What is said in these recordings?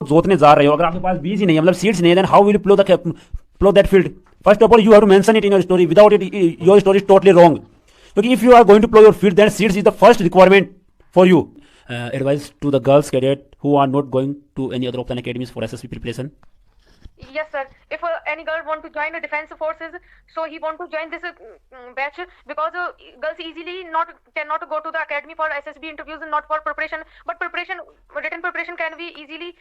जोतने जा रहे हो, अगर आपके पास बीज ही नहीं है, मतलब सीड्स नहीं है, then how will you plow that field? First of all, you have to mention it in your story. Without it, your story is totally wrong. Because if you are going to plow your field, then seeds is the first requirement for you. Advice to the girls cadet who are not going to any other offline academies for SSB preparation. Yes, sir. If any girl want to join the defense forces, so he want to join this batch, because girls easily cannot go to the academy for SSB interviews and not for preparation. But written preparation can be easily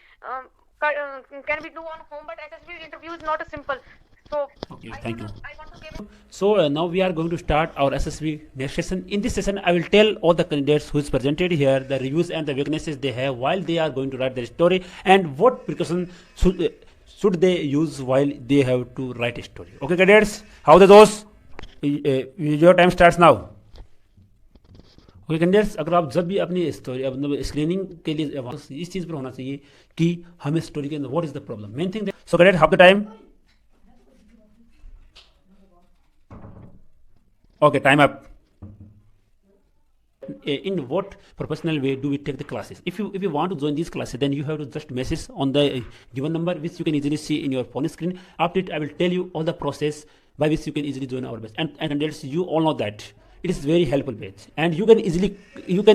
can be do on home. But SSB interview is not simple. So Okay, thank you. I want to give. So now we are going to start our SSB next session. In this session, I will tell all the candidates who is presented here the reviews and the weaknesses they have while they are going to write their story, and what precaution should they use while they have to write a story. Okay, cadets, how are those? Your time starts now. Okay candidates, अगर आप जब भी अपनी story मतलब screening के लिए इस चीज़ पर होना चाहिए कि हमें स्टोरी के अंदर what is the problem, main thing. So candidate, half the time. Okay, time up. In what professional way do we take the classes? If you want to join these classes, then you have to just message on the given number, which you can easily see in your phone screen. After it, I will tell you all the process by which you can easily join our batch. And you all know that it is very helpful batch, and you can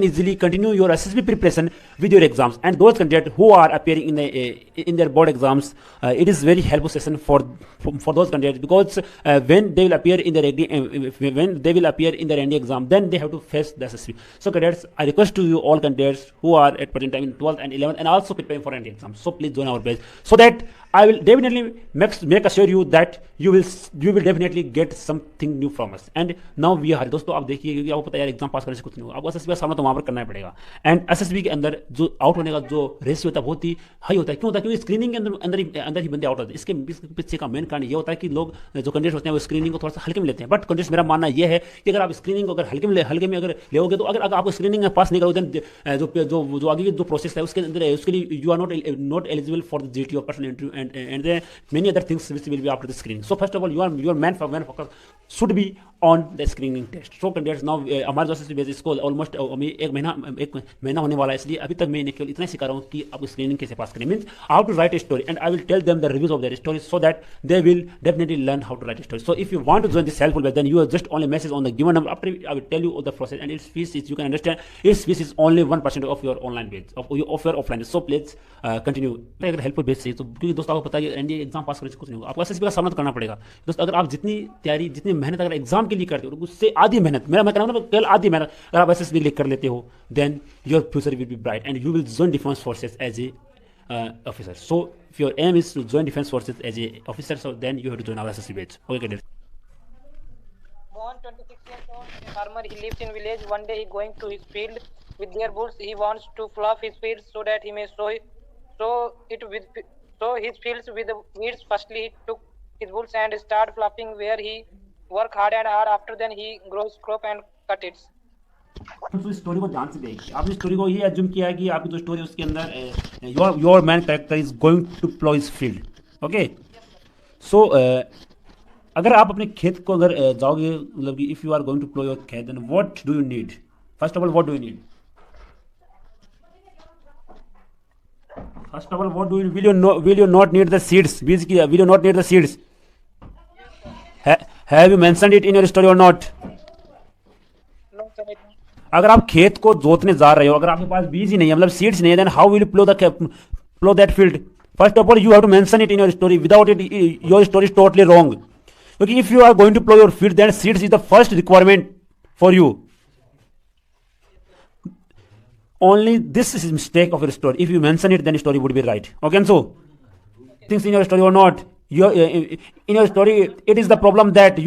easily continue your SSB preparation with your exams. And those candidates who are appearing in their board exams, it is very helpful session for those candidates, because when they will appear in their ND exam, then they have to face the SSB. So candidates, I request to you all candidates who are at present time in 12th and 11th and also preparing for ND exam, so please join our batch, so that I will definitely make assure you that you will definitely get something new from us. And now we are दोस्तों, आप देखिए, क्योंकि आपको पता है यार exam पास करने से कुछ नहीं होगा, आपको एसएसबी का सामना तो वहाँ पर करना ही पड़ेगा. एंड एसएसबी के अंदर जो आउट होने का जो रेशियो होता है बहुत ही हाई होता है. क्यों होता है? क्योंकि स्क्रीनिंग के अंदर ही बंदे आउट होते हैं. इसके पीछे का मेन कारण ये होता है कि लोग जो कैंडिडेट होते हैं वो स्क्रीनिंग को थोड़ा सा हल्के में लेते हैं. बट कैंडिडेट्स, मेरा मानना यह है कि अगर आप स्क्रीनिंग को अगर हल्के में अगर लेोगे, तो अगर आपको स्क्रीनिंग में पास नहीं करोगे, देन जो आगे की जो प्रोसेस है उसके अंदर उसके लिए you are not eligible for the GT और personal interview and many other things which will be after the screening. So first of all, your main focus should be on the screening test. So candidates, now हमारे जो SSB इसको almost एक महीना होने वाला है, इसलिए अभी तक मैं इन्हें केवल इतना सिखा रहा हूँ कि आपको स्क्रीनिंग कैसे पास करें. Means how to write a story, and I will tell them the reviews of their story, so that they will definitely learn how to write a story. So if you want to join this helpful batch, then you just only message on the given number. After I will tell you all the process, and its fees is, you can understand, its fees is only 1% of your online batch, of your offline. So please continue. अगर helpful base चाहिए तो, क्योंकि दोस्तों आपको पता है NDA exam पास करने से कुछ नहीं होगा, आपको एसएसबी का सामना तो करना पड़ेगा. दोस्तों, अगर आप जितनी तैयारी, जितनी मेहनत अगर एग्जाम के लिए करते हो, उससे आधी मेहनत, मैं कहना हूँ केवल आधी मेहनत अगर आप एसएसबी लिए कर लेते हो, then your future will be bright and you will join defence forces as a officer. So if your aim is to join defense forces as a officer, so then you have to join our SSB batch. Okay, cadets. Born 26 years old, a farmer. He lives in village. One day he going to his field with their bulls. He wants to fluff his fields so that he may sow his fields with the weeds. Firstly, he took his bulls and start fluffing, where he work hard and hard. After then he grows crop and cut it. तो इस story को ध्यान से देखिए. आपने story को ये assume किया है कि आपकी जो स्टोरी उसके अंदर your main character is going to plough his field. Okay, so अगर आप अपने खेत को अगर जाओगे, मतलब कि if you are going to plough your khet, then what do you need? First of all, what do you need? First of all, what do you will you not need the seeds? बीज की will you not need the seeds? Have you mentioned it in your story और not? अगर आप खेत को जोतने जा रहे हो, अगर आपके पास बीज ही नहीं है, मतलब सीड्स नहीं है, then how will you plough that field? First of all, you have to mention it in your story. Without it, your story is totally wrong. क्योंकि if you are going to plough your field, then seeds is the first requirement for you. Only this is mistake of your story. If you mention it, then your story would be right. Okay, and so things in your story or not. In your story, it is the problem that the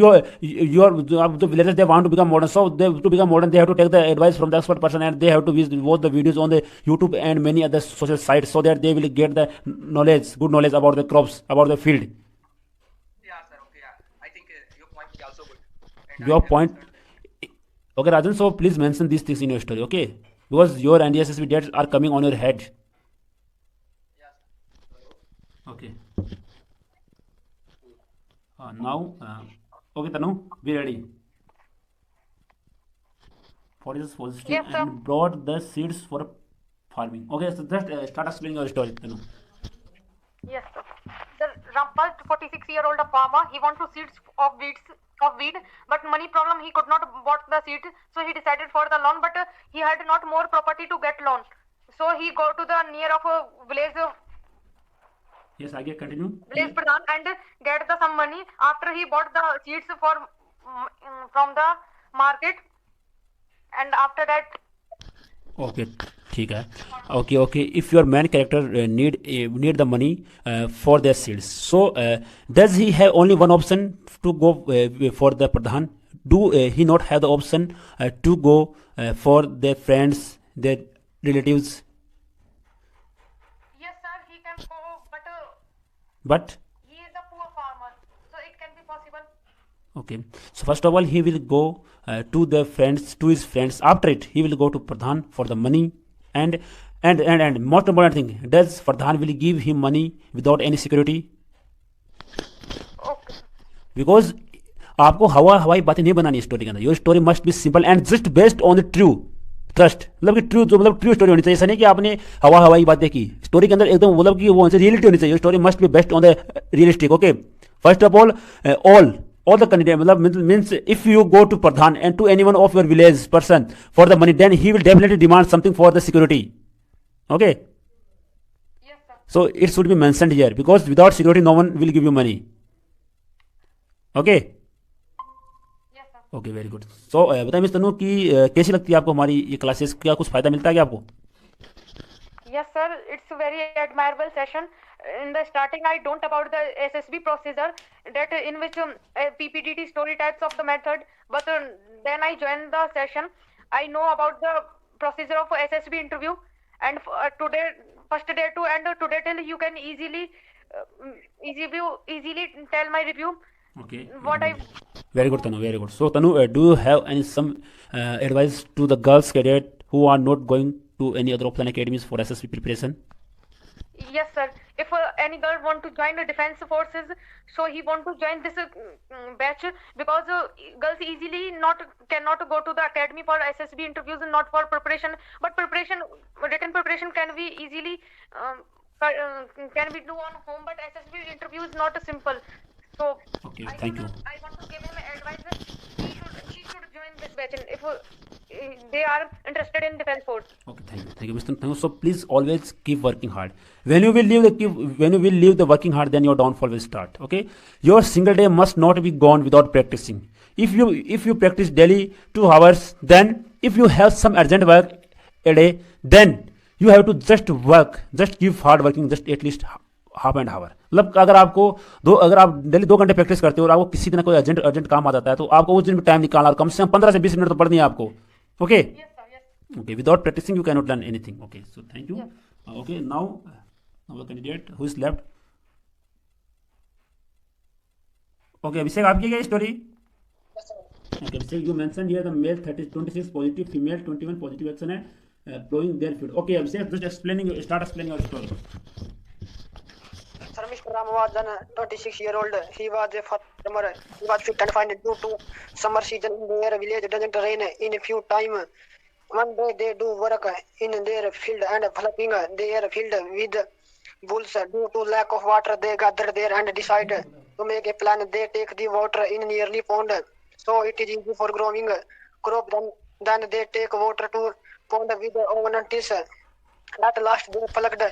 villagers, they want to become modern. So to become modern, they have to take the advice from the expert person, and they have to watch the videos on the YouTube and many other social sites, so that they will get the good knowledge about the crops, about the field. Yeah, sir. Okay, yeah. I think your point is also good. And Your point. Okay, Rajan. So please mention these things in your story. Okay, because your NDSSB dates are coming on your head. Okay. Now, okay, Tanu, be ready. For this position, Yes, sir. and brought the seeds for farming. Okay, so just start explaining your story, Tanu. Yes, sir. The first 46-year-old farmer, he want to seeds of wheat, but money problem, he could not bought the seed, so he decided for the loan, but he had not more property to get loan. So he go to the near of a village Yes, आगे continue. village pradhan and get the some money. After he bought the seeds for from the market, and after that Okay, ठीक है. Okay. If your main character need the money for their seeds, so does he have only one option to go for the pradhan? Do he not have the option to go for their friends, their relatives? yes sir, he can go, But he is a poor farmer, so it can be possible. okay, so first of all, he will go to his friends. After it, he will go to Pradhan for the money, and most important thing, does Pradhan will give him money without any security? Okay. Because आपको हवाई बातें नहीं बनानी story के अंदर. Your story must be simple and just based on the true trust. मतलब कि true जो मतलब ट्रू स्टोरी होनी चाहिए. ऐसा नहीं कि आपने हवाई बातें की. स्टोरी के अंदर एकदम मतलब कि वो रियलिटी होनी चाहिए. Story must be based on the realistic. Okay, first of all the candidate means if you go to Pradhan and to anyone of your village person for the money, then he will definitely demand something for the security. Okay, Yes sir. so it should be mentioned here, because without security no one will give you money. Okay. Yes sir. Okay, very good. So बताइए miss तनु कि कैसी लगती है आपको हमारी ये classes. क्या कुछ फायदा मिलता है क्या आपको? Yes sir, it's a very admirable session. In the starting I don't about the SSB procedure, that in which PPDT story types of the method, but then I joined the session. I know about the procedure of SSB interview, and today first day to and today till you can easily tell my review. Okay, What I very good Tanu, very good. So Tanu, do you have any some advice to the girls cadet who are not going to any other offline academies for SSB preparation? Yes sir, if any girl want to join the defense forces, so he want to join this batch, because girls easily cannot go to the academy for SSB interviews and not for preparation, but written preparation can be easily can be do on home, but SSB interview is not simple. So Okay, thank you. I want to give him advice. She should join this batch, and if they are interested in defense force. Okay, thank you, Mr. Thank you. So please always keep working hard. When you will leave the working hard, then your downfall will start. Okay, your single day must not be gone without practicing. If you practice daily 2 hours, then if you have some urgent work a day, then you have to just keep hard working, just at least half and hour. मतलब अगर आप daily 2 घंटे practice करते हो और आपको किसी दिन कोई अर्जेंट काम आ जाता है, तो आपको उस दिन भी टाइम निकालना, और कम से कम 15 से 20 मिनट तो पढ़नी है आपको. Okay, Yes sir, yes. okay, without practicing you cannot learn anything. Okay, so thank you. Okay, now the candidate who is left. Okay, Abhishek, आपकी क्या story? Okay, Abhishek, you mentioned here the male 26 positive, female 21 positive action है blowing their field. Okay, Abhishek, just start explaining your story. Sir, Mr. Ram was a 26-year-old. He was a farmer. He was fit and fine due to summer season in their village doesn't rain in a few time. One day they do work in their field and flooding their field with bulls. Due to lack of water, they gather there and decide to make a plan. They take the water in nearly pond, so it is easy for growing crop. Then they take water to pond with overnantis. At last they plucked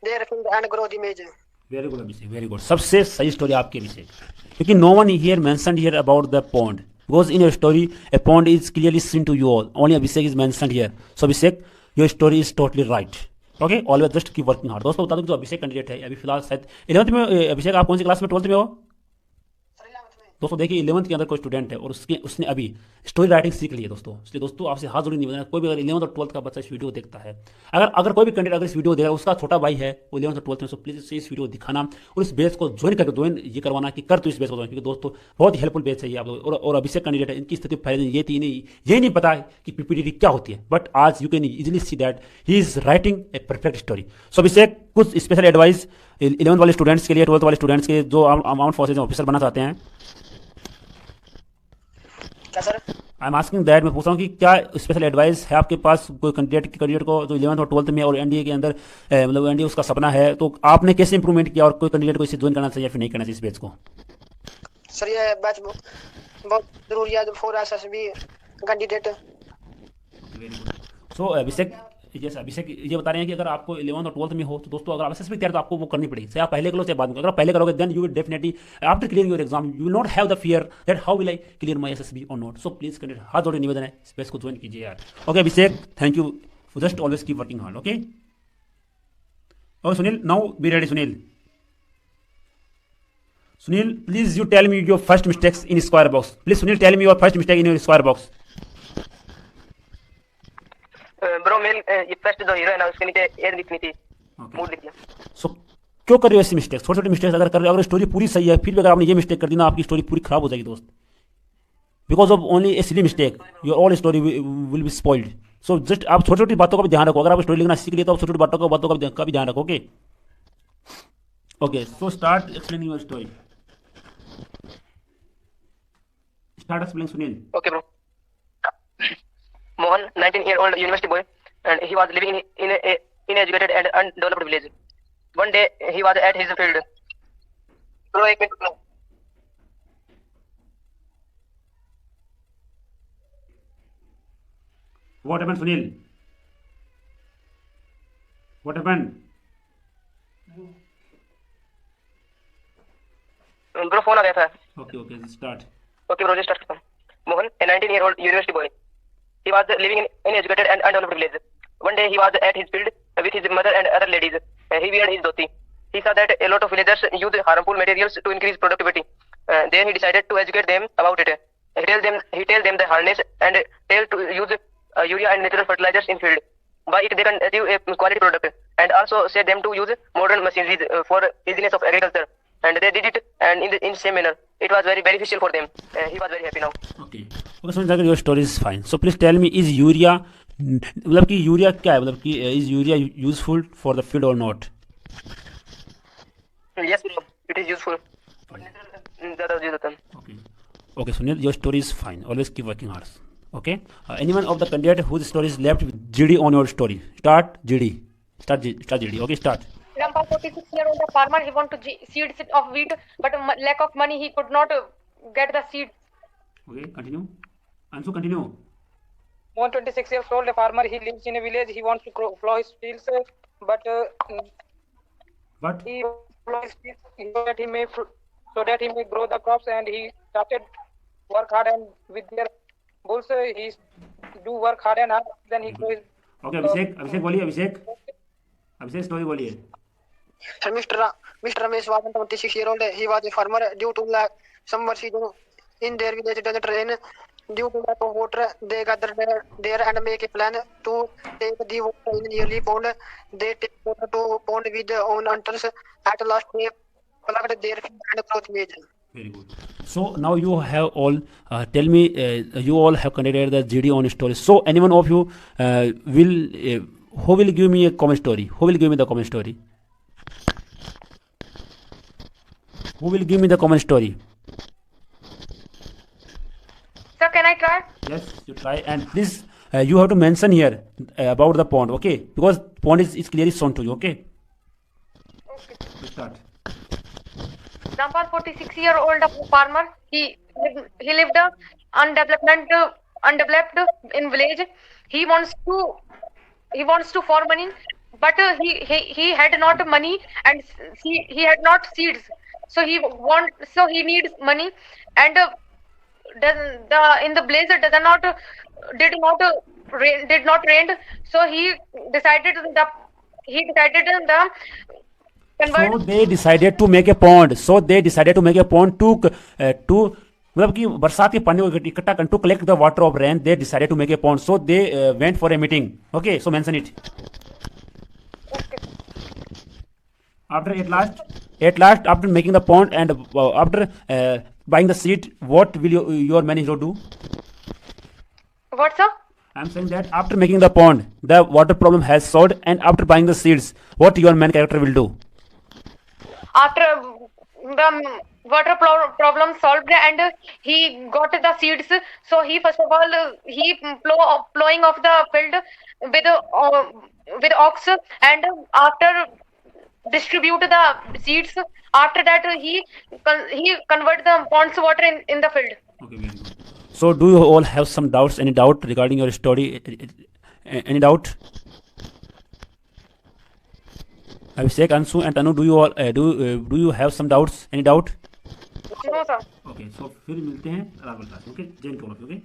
their field and grow the maize. Very good Abhishek, very good. सबसे सही story आपकी अभिषेक, क्योंकि no one here mentioned here about the pond, because in your story a pond is clearly seen to you all. Only Abhishek is mentioned here. So Abhishek, your story is totally right. Okay, always just keep working hard. दोस्तों बता दूं, जो अभिषेक candidate है अभी फिलहाल शायद 11th में. अभिषेक, आप कौन सी क्लास में? 12th में हो? दोस्तों देखिए, 11th के अंदर कोई स्टूडेंट है और उसने अभी स्टोरी राइटिंग सीख ली है दोस्तों. इसलिए दोस्तों आपसे हाथ जोड़ी नहीं बना, कोई भी अगर 11th और 12th का बच्चा इस वीडियो देखता है, अगर कोई भी कैंडिडेट अगर इस वीडियो देखा, उसका छोटा भाई है वो 11th और 12th में, सो प्लीज़ इस वीडियो दिखाना और इस बेच को ज्वाइन ये करवाना कि कर तू इस बेच को ज्वाइन, क्योंकि दोस्तों बहुत ही हेल्पफुल बेच है ये आप लोग. और अभिषेक कैंडिडेट है, इनकी स्थिति पहले ये थी नहीं, ये नहीं पता कि PPDT क्या होती है, बट आज you can easily see that he is writing a perfect story. So Abhishek, कुछ स्पेशल एडवाइस 11th वाले स्टूडेंट्स के लिए, 12th वाले स्टूडेंट्स के जो आर्म्ड फोर्सेज में ऑफिसर बनना चाहते हैं. क्या sir? I am asking that, मैं पूछ रहा हूँ कि क्या स्पेशल एडवाइस है आपके पास कोई कैंडिडेट को जो 11th और 12th में और एनडीए के अंदर मतलब एनडीए उसका सपना है, तो आपने कैसे इंप्रूवमेंट किया और कोई कैंडिडेट को इसे ज्वाइन करना चाहिए या फिर नहीं करना चाहिए इस बैच को? सर ये बैच बहुत जरूरी है for SSB candidate. So Abhishek, yes Abhishek ये बता रहे हैं कि अगर आपको 11th और 12th में हो तो दोस्तों अगर आप एसएसबी तैयार तो आपको वो करनी पड़ेगी, चाहे आप पहले करो चाहे बाद में, अगर आप पहले करोगे then you will definitely after clearing your exam you will not have the fear that how will I clear my SSB और नॉट। सो प्लीज कैंडिडेट हाथ जोड़े निवेदन है इस बैच को ज्वाइन कीजिए यार। Okay Abhishek, thank you, just always keep working hard. Okay okay Sunil, now be ready Sunil. Sunil, please you tell me your first mistakes in square box. Please Sunil, tell me your first mistake in your square box. Bro मेल ये first जो hero है ना उसके नीचे as लिखनी थी, mood लिख दिया। So क्यों कर रहे हो ऐसी मिस्टेक? छोटे छोटे मिस्टेक्स अगर कर रहे हो, अगर स्टोरी पूरी सही है फिर भी अगर आपने ये मिस्टेक कर दी ना आपकी स्टोरी पूरी खराब हो जाएगी दोस्त। Because of only A silly mistake your all story will be spoiled. So just आप छोटी छोटी बातों का भी ध्यान रखो, अगर आप स्टोरी लिखना सीख लिए तो आप छोटी छोटी बातों का भी ध्यान रखो। Okay okay, so start explaining your story. Start explaining, Sunil. Okay, bro. Mohan, 19-year-old university boy, and he was living in a uneducated and undeveloped village. One day, he was at his field. Bro, एक minute रुको। What happened, Sunil? What happened? Bro, phone आ गया था। Okay, okay, start. Okay, bro, just start. Mohan, a 19-year-old university boy. He was living in an uneducated and undeveloped village. One day, he was at his field with his mother and other ladies. He weared his dhoti. He saw that a lot of villagers use harmful materials to increase productivity. Then he decided to educate them about it. He tell them the harness and tell to use urea and natural fertilizers in field. By it, they can achieve a quality product. And also said them to use modern machineries for easiness of agriculture. And they did it and in the same manner. It was very beneficial for them. He was very happy now. Okay. Okay, so your story is fine. So please tell me, is urea मतलब कि urea क्या है, मतलब कि is urea useful for the field or not? Yes, bro. It is useful. ज़्यादा use होता है। Okay. Okay, Sunil, your story is fine. Always keep working hard. Okay. Anyone of the candidate whose story is left with GD on your story? Start GD. Start GD. Okay, start. Grandpa, 46-year-old farmer, he want to seeds of wheat, but lack of money, he could not get the seed. Okay, continue. Anshu, continue. One 26 years old farmer, he lives in a village. He wants to plow his fields, but What? he plow his fields so that he may grow the crops. And he started work hard, and with their bulls, he do work hard and hard. Then he grows. Okay, अभिषेक बोलिए, अभिषेक story बोलिए। Sir, Mr. Ramesh was 26 years old. He was a farmer. Due to lack summer season in their village doesn't rain. Due to lack of water, they gather there and make a plan to take the water in yearly pond. They take water to pond with their own hunters. At last, they plucked their field and growth made. Very good. So now you have all tell me you all have conducted the GD on story. So anyone of you who will give me a comment story? Who will give me the comment story? Who will give me the comment story? Sir, can I try? Yes, you try, and please you have to mention here about the pond, okay? Because pond is clearly shown to you, okay? Okay. Start. Grandpa, 46-year-old farmer, he lived undeveloped in village. He wants to farm money, but he had not money and he had not seeds. So he needs money, and in the village did not rain. So he decided the convert. So they decided to make a pond. To मतलब कि बरसात के पानी को इकट्ठा to collect the water of rain, they decided to make a pond. So they went for a meeting. Okay, so mention it. After at last after making the pond and after buying the seed, what will your man hero do? What, sir? I am saying that after making the pond, the water problem has solved, and after buying the seeds, what your main character will do? After the water problem solved, and he got the seeds. So he first of all he plowing of the field with ox, and after distribute the seeds. After that he convert the pond's water in the field. Okay, very good. So, do you all have some doubts? Any doubt regarding your story? Any doubt? Abhishek, Ansu, and Tanu, do you all do you have some doubts? Any doubt? No, sir. Okay, so फिर मिलते हैं अगले class. Okay, जय Hind. Okay.